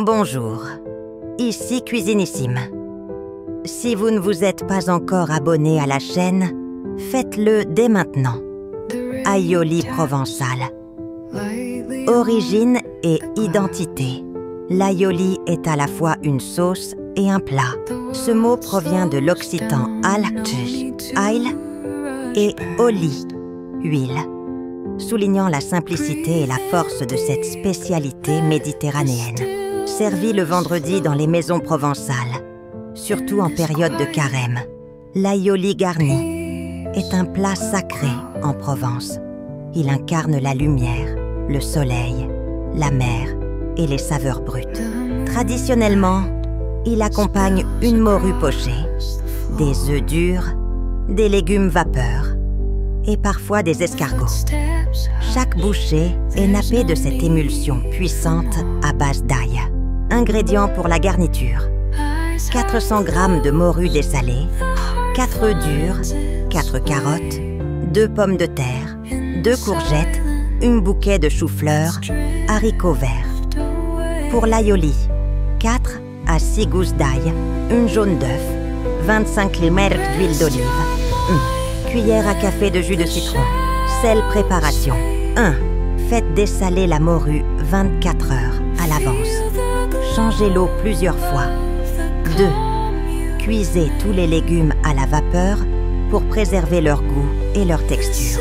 Bonjour, ici Cuisinissime. Si vous ne vous êtes pas encore abonné à la chaîne, faites-le dès maintenant. Aioli provençal. Origine et identité. L'aioli est à la fois une sauce et un plat. Ce mot provient de l'occitan alch, ail, et oli, huile, soulignant la simplicité et la force de cette spécialité méditerranéenne. Servi le vendredi dans les maisons provençales, surtout en période de carême. L'aioli garni est un plat sacré en Provence. Il incarne la lumière, le soleil, la mer et les saveurs brutes. Traditionnellement, il accompagne une morue pochée, des œufs durs, des légumes vapeur et parfois des escargots. Chaque bouchée est nappée de cette émulsion puissante à base d'ail. Ingrédients pour la garniture: 400 g de morue dessalée, 4 œufs durs, 4 carottes, 2 pommes de terre, 2 courgettes, un bouquet de choux-fleurs, haricots verts. Pour l'aioli, 4 à 6 gousses d'ail, une jaune d'œuf, 25 ml d'huile d'olive, 1 cuillère à café de jus de citron. Sel préparation: 1. Faites dessaler la morue 24 heures à l'avance. Changez l'eau plusieurs fois. 2. Cuisez tous les légumes à la vapeur pour préserver leur goût et leur texture.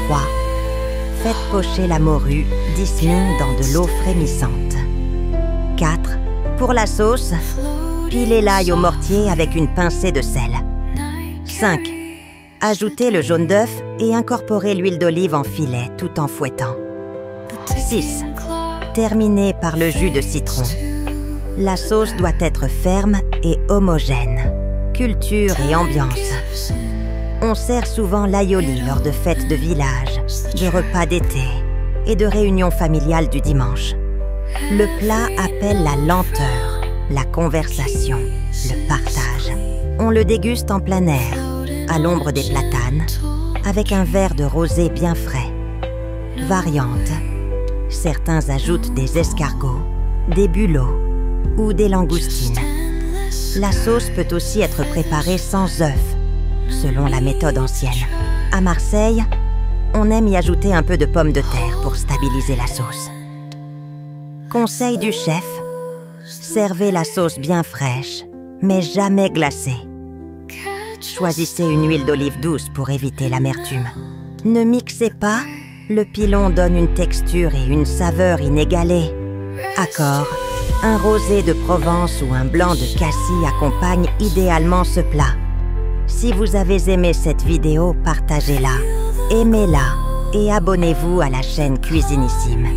3. Faites pocher la morue 10 minutes dans de l'eau frémissante. 4. Pour la sauce, pilez l'ail au mortier avec une pincée de sel. 5. Ajoutez le jaune d'œuf et incorporez l'huile d'olive en filet tout en fouettant. 6. Terminez par le jus de citron. La sauce doit être ferme et homogène. Culture et ambiance. On sert souvent l'aioli lors de fêtes de village, de repas d'été et de réunions familiales du dimanche. Le plat appelle la lenteur, la conversation, le partage. On le déguste en plein air, à l'ombre des platanes, avec un verre de rosé bien frais. Variante. Certains ajoutent des escargots, des bulots ou des langoustines. La sauce peut aussi être préparée sans œufs, selon la méthode ancienne. À Marseille, on aime y ajouter un peu de pommes de terre pour stabiliser la sauce. Conseil du chef: servez la sauce bien fraîche, mais jamais glacée. Choisissez une huile d'olive douce pour éviter l'amertume. Ne mixez pas, le pilon donne une texture et une saveur inégalées. Accord, un rosé de Provence ou un blanc de cassis accompagne idéalement ce plat. Si vous avez aimé cette vidéo, partagez-la, aimez-la et abonnez-vous à la chaîne Cuisinissime.